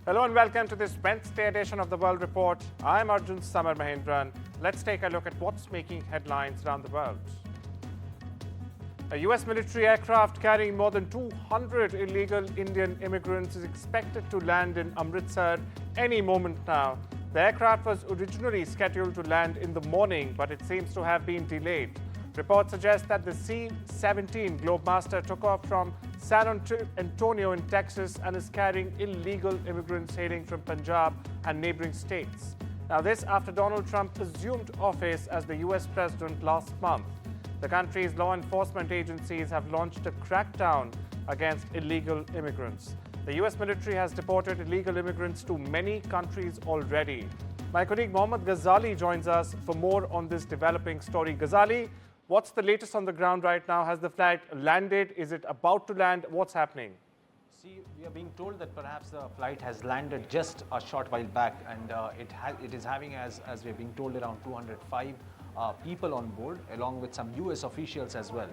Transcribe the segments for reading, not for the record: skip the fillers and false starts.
Hello and welcome to this Wednesday edition of the World Report. I'm Arjun Samar Mahendran. Let's take a look at what's making headlines around the world. A US military aircraft carrying more than 200 illegal Indian immigrants is expected to land in Amritsar any moment now. The aircraft was originally scheduled to land in the morning, but it seems to have been delayed. Reports suggest that the C-17 Globemaster took off from San Antonio in Texas and is carrying illegal immigrants hailing from Punjab and neighboring states. Now this after Donald Trump assumed office as the US president last month. The country's law enforcement agencies have launched a crackdown against illegal immigrants. The US military has deported illegal immigrants to many countries already. My colleague Mohammed Ghazali joins us for more on this developing story. Ghazali, what's the latest on the ground right now? Has the flight landed? Is it about to land? What's happening? See, we are being told that perhaps the flight has landed just a short while back, and it is having, as we are being told, around 205 people on board, along with some US officials as well.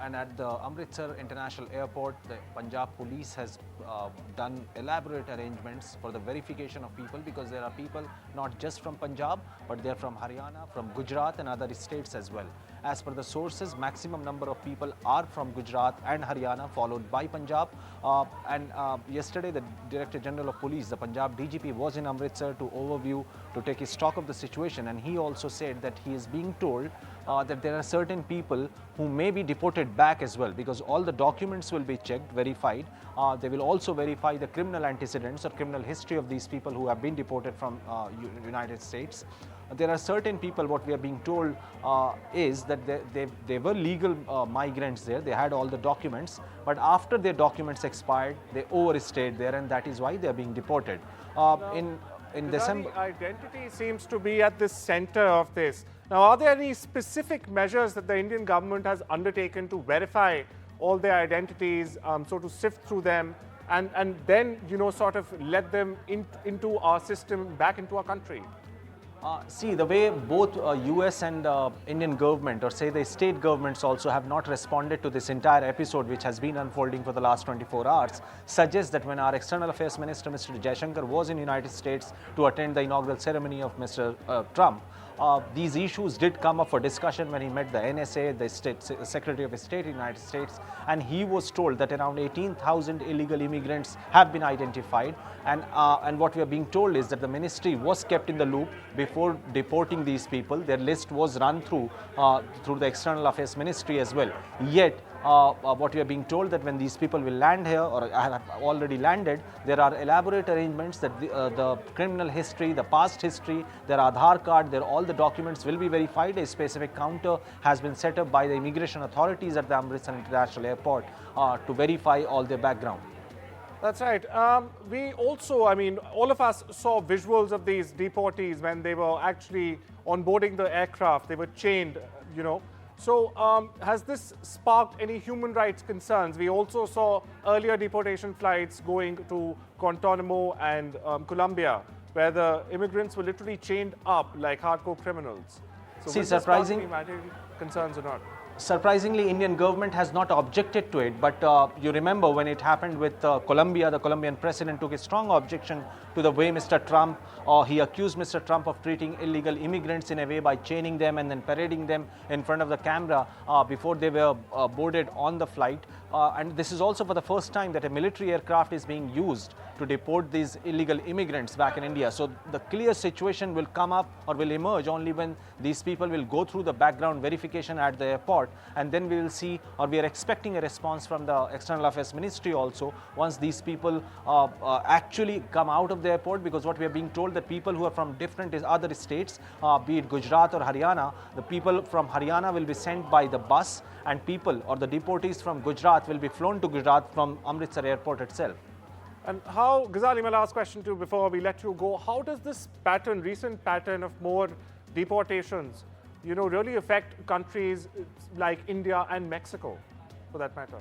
And at the Amritsar International Airport, the Punjab police has done elaborate arrangements for the verification of people, because there are people not just from Punjab, but they're from Haryana, from Gujarat and other states as well. As per the sources, maximum number of people are from Gujarat and Haryana, followed by Punjab. Yesterday, the Director General of Police, the Punjab DGP, was in Amritsar to take his stock of the situation, and he also said that he is being told that there are certain people who may be deported back as well, because all the documents will be checked, verified. They will also verify the criminal antecedents or criminal history of these people who have been deported from United States. There are certain people, what we are being told is that they were legal migrants there. They had all the documents, but after their documents expired, they overstayed there, and that is why they are being deported. In December, identity seems to be at the center of this. Now, are there any specific measures that the Indian government has undertaken to verify all their identities, so to sift through them and then, sort of let them into our system, back into our country? See, the way both US and Indian government, or say the state governments also, have not responded to this entire episode which has been unfolding for the last 24 hours, suggests that when our External Affairs Minister, Mr. Jaishankar, was in the United States to attend the inaugural ceremony of Mr. Trump, these issues did come up for discussion when he met the NSA, the Secretary of State of the United States, and he was told that around 18,000 illegal immigrants have been identified. And what we are being told is that the ministry was kept in the loop before deporting these people. Their list was run through the External Affairs Ministry as well. Yet, what we are being told that when these people will land here, or have already landed, there are elaborate arrangements that the criminal history, the past history, their Aadhaar card, all the documents will be verified. A specific counter has been set up by the immigration authorities at the Amritsar International Airport to verify all their background. That's right. We also, all of us saw visuals of these deportees when they were actually onboarding the aircraft. They were chained, So has this sparked any human rights concerns? We also saw earlier deportation flights going to Guantanamo and Colombia, where the immigrants were literally chained up like hardcore criminals. So see, surprising concerns or not? Surprisingly, Indian government has not objected to it, but you remember when it happened with Colombia, the Colombian president took a strong objection to the way Mr. Trump, he accused Mr. Trump of treating illegal immigrants in a way by chaining them and then parading them in front of the camera before they were boarded on the flight. And this is also for the first time that a military aircraft is being used to deport these illegal immigrants back in India. So the clear situation will come up or will emerge only when these people will go through the background verification at the airport, and then we will see, or we are expecting a response from the External Affairs Ministry also once these people actually come out of the airport, because what we are being told that people who are from different other states, be it Gujarat or Haryana, the people from Haryana will be sent by the bus, and people or the deportees from Gujarat will be flown to Gujarat from Amritsar airport itself. And how, Ghazali, my last question to you before we let you go, how does this pattern, recent pattern of more deportations, really affect countries like India and Mexico, for that matter?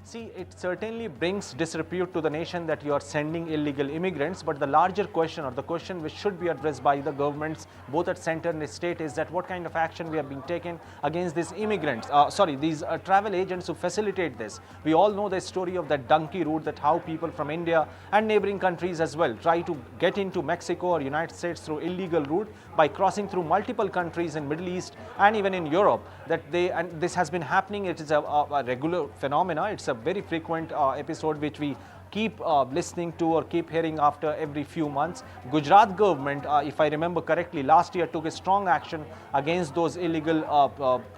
See, it certainly brings disrepute to the nation that you are sending illegal immigrants, but the larger question, or the question which should be addressed by the governments, both at center and state, is that what kind of action we are being taken against these immigrants, these travel agents who facilitate this. We all know the story of that donkey route, that how people from India and neighboring countries as well try to get into Mexico or United States through illegal route by crossing through multiple countries in Middle East and even in Europe. And this has been happening. It is a regular phenomena. It's a very frequent episode which we keep listening to or keep hearing after every few months. Gujarat government, if I remember correctly, last year took a strong action against those illegal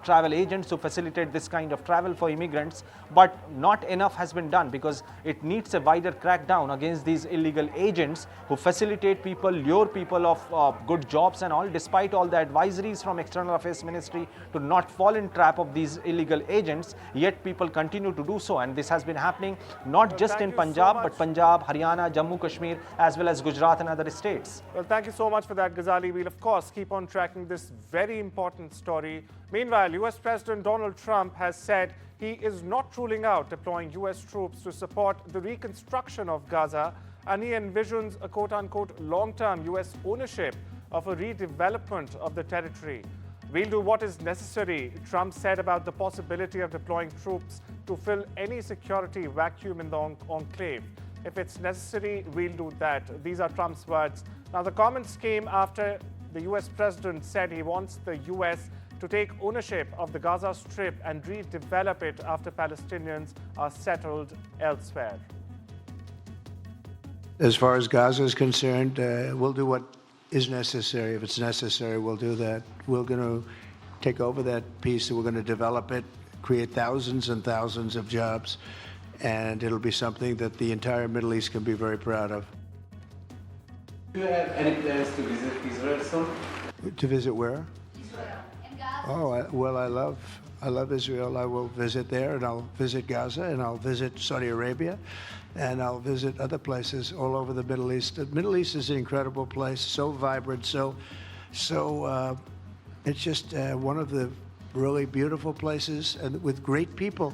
travel agents who facilitate this kind of travel for immigrants. But not enough has been done, because it needs a wider crackdown against these illegal agents who facilitate people, lure people of good jobs and all, despite all the advisories from External Affairs Ministry to not fall in trap of these illegal agents. Yet people continue to do so, and this has been happening not just in Punjab, but Punjab, Haryana, Jammu, Kashmir, as well as Gujarat and other states. Well, thank you so much for that, Ghazali. We'll, of course, keep on tracking this very important story. Meanwhile, US President Donald Trump has said he is not ruling out deploying US troops to support the reconstruction of Gaza, and he envisions a quote-unquote long-term US ownership of a redevelopment of the territory. We'll do what is necessary, Trump said about the possibility of deploying troops to fill any security vacuum in the enclave. If it's necessary, we'll do that. These are Trump's words. Now, the comments came after the US president said he wants the US to take ownership of the Gaza Strip and redevelop it after Palestinians are settled elsewhere. As far as Gaza is concerned, we'll do what is necessary. If it's necessary, we'll do that. We're going to take over that piece, we're going to develop it, create thousands and thousands of jobs, and it'll be something that the entire Middle East can be very proud of. Do you have any plans to visit Israel soon? To visit where? Israel. Oh, I love Israel. I will visit there, and I'll visit Gaza, and I'll visit Saudi Arabia, and I'll visit other places all over the Middle East. The Middle East is an incredible place, so vibrant, it's just one of the really beautiful places, and with great people.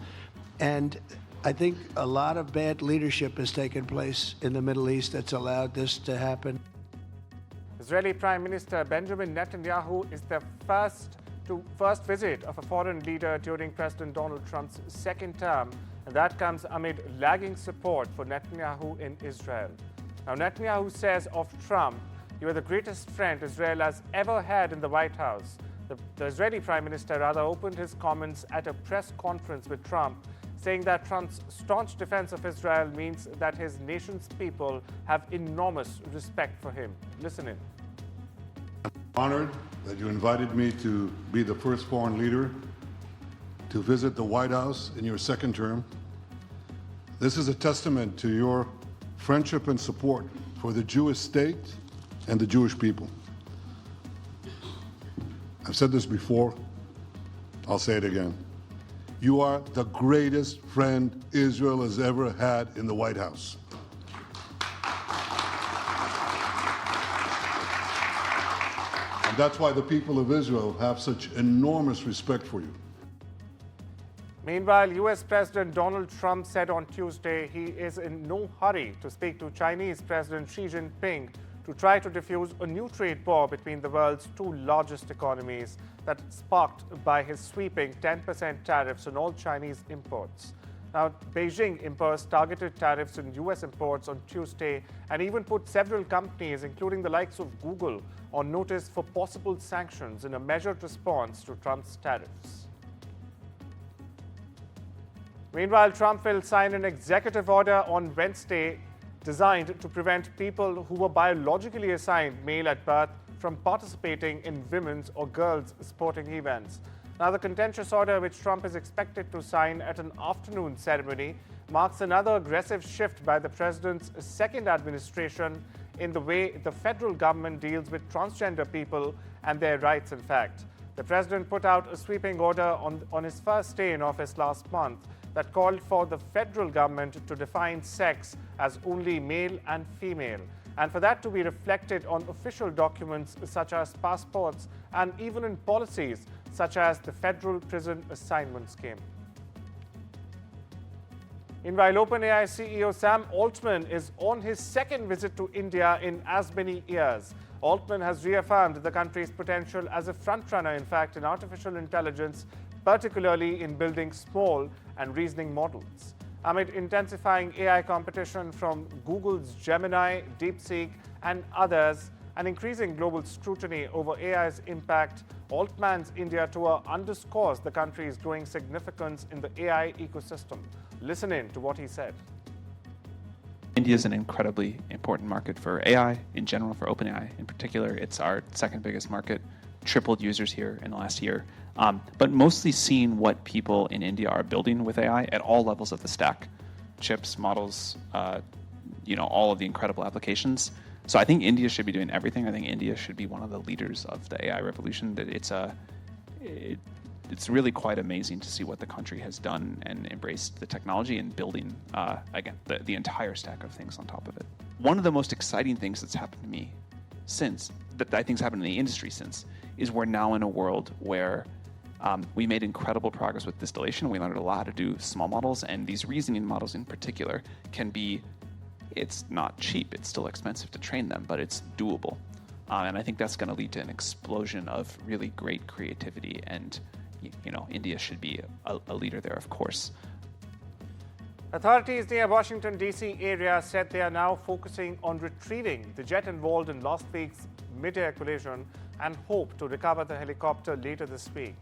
And I think a lot of bad leadership has taken place in the Middle East that's allowed this to happen. Israeli Prime Minister Benjamin Netanyahu is the first visit of a foreign leader during President Donald Trump's second term, and that comes amid lagging support for Netanyahu in Israel. Now, Netanyahu says of Trump, "You are the greatest friend Israel has ever had in the White House." The Israeli Prime Minister rather opened his comments at a press conference with Trump, saying that Trump's staunch defense of Israel means that his nation's people have enormous respect for him. Listen in. I'm honored that you invited me to be the first foreign leader to visit the White House in your second term. This is a testament to your friendship and support for the Jewish state and the Jewish people. I've said this before, I'll say it again. You are the greatest friend Israel has ever had in the White House. And that's why the people of Israel have such enormous respect for you. Meanwhile, US President Donald Trump said on Tuesday he is in no hurry to speak to Chinese President Xi Jinping to try to defuse a new trade war between the world's two largest economies that sparked by his sweeping 10% tariffs on all Chinese imports. Now, Beijing imposed targeted tariffs on US imports on Tuesday and even put several companies, including the likes of Google, on notice for possible sanctions in a measured response to Trump's tariffs. Meanwhile, Trump will sign an executive order on Wednesday designed to prevent people who were biologically assigned male at birth from participating in women's or girls' sporting events. Now, the contentious order, which Trump is expected to sign at an afternoon ceremony, marks another aggressive shift by the president's second administration in the way the federal government deals with transgender people and their rights, in fact. The president put out a sweeping order on his first day in office last month that called for the federal government to define sex as only male and female, and for that to be reflected on official documents such as passports and even in policies such as the Federal Prison Assignment Scheme. Meanwhile, OpenAI CEO Sam Altman is on his second visit to India in as many years. Altman has reaffirmed the country's potential as a frontrunner, in fact, in artificial intelligence, particularly in building small and reasoning models. Amid intensifying AI competition from Google's Gemini, DeepSeek, and others, and increasing global scrutiny over AI's impact, Altman's India tour underscores the country's growing significance in the AI ecosystem. Listen in to what he said. India is an incredibly important market for AI in general, for OpenAI in particular. It's our second biggest market, tripled users here in the last year. But mostly seeing what people in India are building with AI at all levels of the stack, chips, models, all of the incredible applications. So I think India should be doing everything. I think India should be one of the leaders of the AI revolution. That it's really quite amazing to see what the country has done and embraced the technology and building, again, the entire stack of things on top of it. One of the most exciting things that's happened to me that I think's happened in the industry since, is we're now in a world where we made incredible progress with distillation. We learned a lot to do small models, and these reasoning models in particular can be, it's not cheap, it's still expensive to train them, but it's doable. And I think that's going to lead to an explosion of really great creativity, and India should be a leader there, of course. Authorities near Washington, D.C. area said they are now focusing on retrieving the jet involved in last week's mid-air collision and hope to recover the helicopter later this week.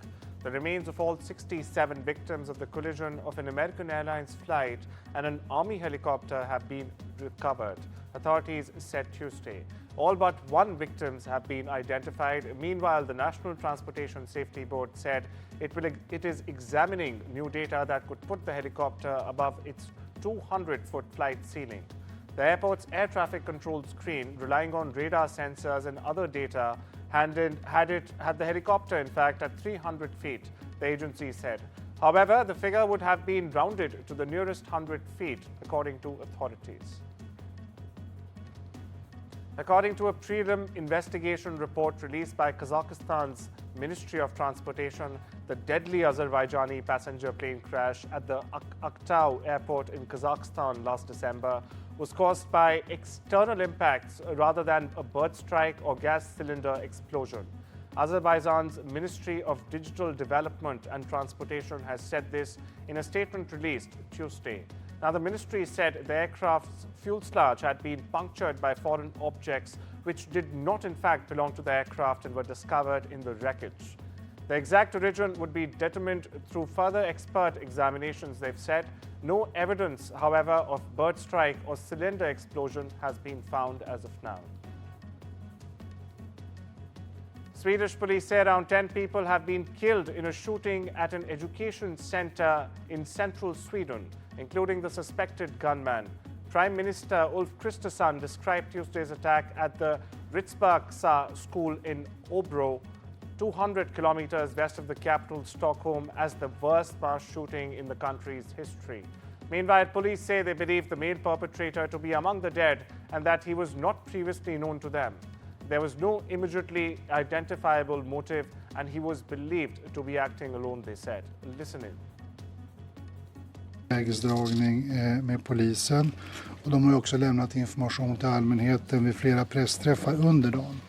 The remains of all 67 victims of the collision of an American Airlines flight and an Army helicopter have been recovered, authorities said Tuesday. All but one victims have been identified. Meanwhile, the National Transportation Safety Board said it is examining new data that could put the helicopter above its 200-foot flight ceiling. The airport's air traffic control screen, relying on radar sensors and other data, had the helicopter, in fact, at 300 feet, the agency said. However, the figure would have been rounded to the nearest 100 feet, according to authorities. According to a prelim investigation report released by Kazakhstan's Ministry of Transportation, the deadly Azerbaijani passenger plane crash at the Aktau airport in Kazakhstan last December was caused by external impacts rather than a bird strike or gas cylinder explosion. Azerbaijan's Ministry of Digital Development and Transportation has said this in a statement released Tuesday. Now, the ministry said the aircraft's fuselage had been punctured by foreign objects which did not in fact belong to the aircraft and were discovered in the wreckage. The exact origin would be determined through further expert examinations, they've said. No evidence, however, of bird strike or cylinder explosion has been found as of now. Swedish police say around 10 people have been killed in a shooting at an education center in central Sweden, including the suspected gunman. Prime Minister Ulf Kristersson described Tuesday's attack at the Riksbanksa school in Åbro, 200 kilometers west of the capital, Stockholm, as the worst mass shooting in the country's history. Meanwhile, police say they believe the male perpetrator to be among the dead and that he was not previously known to them. There was no immediately identifiable motive and he was believed to be acting alone, they said. Listen in. Lägesdragning med polisen, och de har också lämnat information till allmänheten vid flera pressträffar under dagen.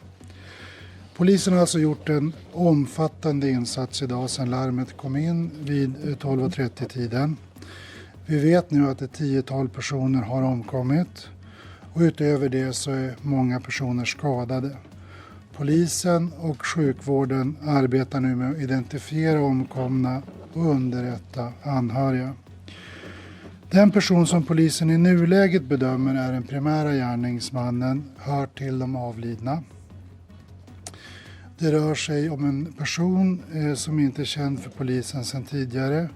Polisen har alltså gjort en omfattande insats idag sedan larmet kom in vid 12:30-tiden. Vi vet nu att ett 10-tal personer har omkommit och utöver det så är många personer skadade. Polisen och sjukvården arbetar nu med att identifiera omkomna och underrätta anhöriga. Den person som polisen i nuläget bedömer är den primära gärningsmannen hör till de avlidna. Det rör sig om en person som inte är känd för polisen sedan tidigare.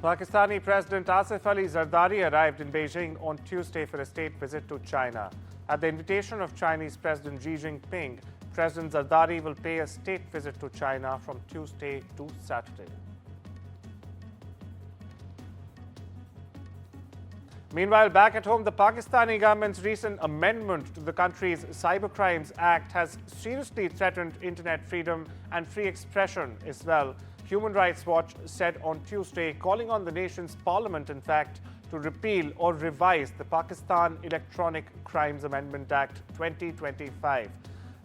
Pakistani President Asif Ali Zardari arrived in Beijing on Tuesday for a state visit to China. At the invitation of Chinese President Xi Jinping, President Zardari will pay a state visit to China from Tuesday to Saturday. Meanwhile, back at home, the Pakistani government's recent amendment to the country's Cybercrimes Act has seriously threatened internet freedom and free expression as well. Human Rights Watch said on Tuesday, calling on the nation's parliament, in fact, to repeal or revise the Pakistan Electronic Crimes Amendment Act 2025.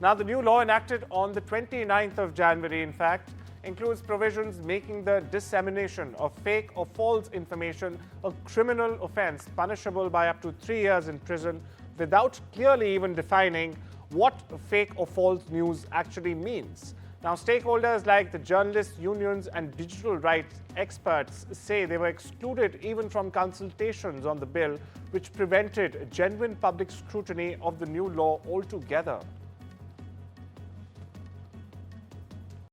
Now, the new law enacted on the 29th of January, in fact, includes provisions making the dissemination of fake or false information a criminal offense punishable by up to 3 years in prison, without clearly even defining what fake or false news actually means. Now, stakeholders like the journalists, unions, and digital rights experts say they were excluded even from consultations on the bill, which prevented genuine public scrutiny of the new law altogether.